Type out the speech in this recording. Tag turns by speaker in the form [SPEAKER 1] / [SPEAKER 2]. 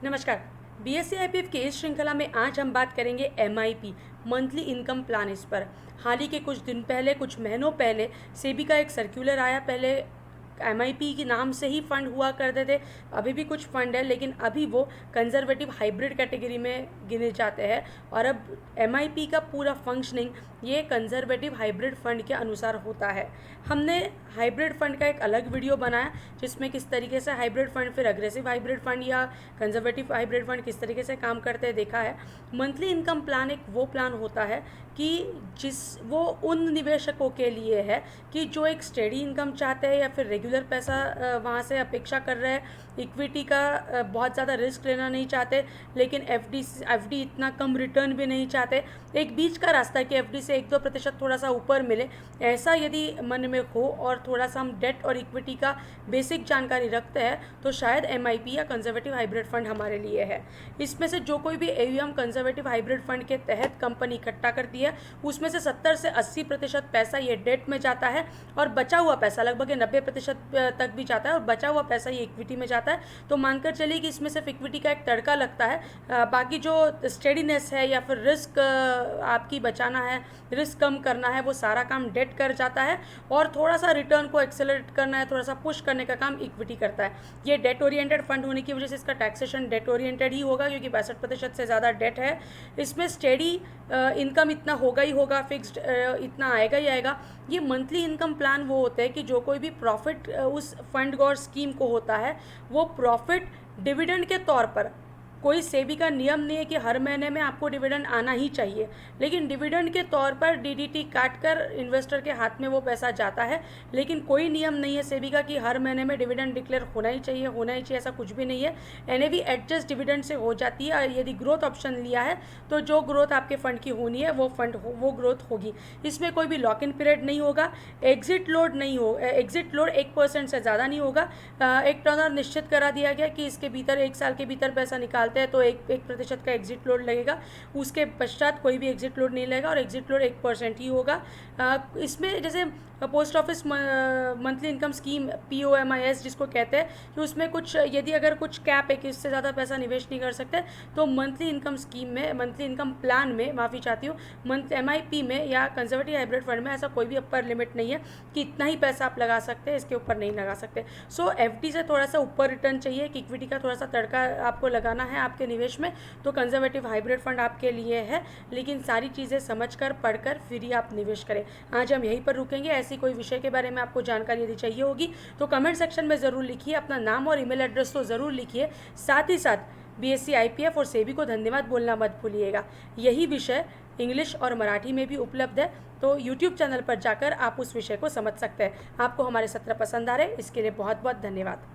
[SPEAKER 1] नमस्कार। BSc IPF की इस श्रृंखला में आज हम बात करेंगे एमआईपी मंथली इनकम प्लान इस पर। हाल ही के कुछ दिन पहले, कुछ महीनों पहले सेबी का एक सर्कुलर आया। पहले एमआईपी के नाम से ही फंड हुआ करते थे, अभी भी कुछ फंड है, लेकिन अभी वो कंजर्वेटिव हाइब्रिड कैटेगरी में गिने जाते हैं। और अब एमआईपी का पूरा फंक्शनिंग ये कंजर्वेटिव हाइब्रिड फंड के अनुसार होता है। हमने हाइब्रिड फंड का एक अलग वीडियो बनाया जिसमें किस तरीके से हाइब्रिड फंड, फिर अग्रेसिव हाइब्रिड फंड या कंजर्वेटिव हाइब्रिड फंड किस तरीके से काम करते हैं देखा है। मंथली इनकम प्लान एक वो प्लान होता है कि वो उन निवेशकों के लिए है कि जो एक स्टेडी इनकम चाहते हैं या फिर रेगुलर पैसा वहाँ से अपेक्षा कर रहे हैं, इक्विटी का बहुत ज़्यादा रिस्क लेना नहीं चाहते, लेकिन एफडी इतना कम रिटर्न भी नहीं चाहते, एक बीच का रास्ता कि एफडी से 1-2% थोड़ा सा ऊपर मिले, ऐसा यदि मन में हो और थोड़ा सा हम डेट और इक्विटी का बेसिक जानकारी रखते हैं तो शायद एमआईपी या कंजर्वेटिव हाइब्रिड फंड हमारे लिए है। इसमें से जो कोई भी एयूएम कंजर्वेटिव हाइब्रिड फंड के तहत कंपनी इकट्ठा करती है उसमें से 70 से 80% पैसा ये डेट में जाता है और बचा हुआ पैसा लगभग 90% तक भी जाता है और बचा हुआ पैसा ये इक्विटी में जाता है। तो मानकर चलिए कि इसमें सिर्फ इक्विटी का एक तड़का लगता है, बाकी जो स्टेडीनेस है या फिर रिस्क आपकी बचाना है, रिस्क कम करना है, वो सारा काम डेट कर जाता है और थोड़ा सा रिटर्न को एक्सेलरेट करना है, थोड़ा सा पुश करने का काम इक्विटी करता है। ये डेट ओरिएंटेड फंड होने की वजह से इसका टैक्सेशन डेट ओरिएंटेड ही होगा क्योंकि 62% से ज़्यादा डेट है। इसमें स्टेडी इनकम इतना होगा ही होगा, फिक्स्ड इतना आएगा ही आएगा। ये मंथली इनकम प्लान वो होते हैं कि जो कोई भी प्रॉफिट उस फंड और स्कीम को होता है वो प्रॉफिट डिविडेंड के तौर पर, कोई सेबी का नियम नहीं है कि हर महीने में आपको डिविडेंड आना ही चाहिए, लेकिन डिविडेंड के तौर पर डीडीटी काटकर इन्वेस्टर के हाथ में वो पैसा जाता है। लेकिन कोई नियम नहीं है सेबी का कि हर महीने में डिविडेंड डिक्लेयर होना ही चाहिए, ऐसा कुछ भी नहीं है। एनएवी एडजस्ट डिविडेंड से हो जाती है और यदि ग्रोथ ऑप्शन लिया है तो जो ग्रोथ आपके फंड की होनी है वो ग्रोथ होगी। इसमें कोई भी लॉक इन पीरियड नहीं होगा, एग्जिट लोड नहीं हो, एग्जिट लोड 1% से ज़्यादा नहीं होगा। एक टर्नर निश्चित करा दिया गया कि इसके भीतर 1 साल के भीतर पैसा निकाल है तो 1% का एग्जिट लोड लगेगा, उसके पश्चात कोई भी एग्जिट लोड नहीं लगेगा और एग्जिट लोड 1% ही होगा। इसमें जैसे post office monthly income scheme POMIS जिसको कहते हैं कि उसमें कुछ यदि अगर कुछ कैप है कि इससे ज़्यादा पैसा निवेश नहीं कर सकते, तो मंथली इनकम स्कीम में, मंथली इनकम प्लान में, माफ़ी चाहती हूँ, MIP में या कंजर्वेटिव हाइब्रिड फंड में ऐसा कोई भी अपर लिमिट नहीं है कि इतना ही पैसा आप लगा सकते हैं, इसके ऊपर नहीं लगा सकते। सो FD से थोड़ा सा ऊपर रिटर्न चाहिए कि इक्विटी का थोड़ा सा तड़का आपको लगाना है आपके निवेश में, तो कंजर्वेटिव हाइब्रिड फंड आपके लिए है। लेकिन सारी चीज़ें समझकर, पढ़कर फिर ही आप निवेश करें। आज हम यहीं पर रुकेंगे। ऐसी कोई विषय के बारे में आपको जानकारी यदि चाहिए होगी तो कमेंट सेक्शन में ज़रूर लिखिए, अपना नाम और ईमेल एड्रेस तो ज़रूर लिखिए। साथ ही साथ BSC IPF और सेबी को धन्यवाद बोलना मत भूलिएगा। यही विषय इंग्लिश और मराठी में भी उपलब्ध है, तो YouTube चैनल पर जाकर आप उस विषय को समझ सकते हैं। आपको हमारे सत्र पसंद आ रहे, इसके लिए बहुत बहुत धन्यवाद।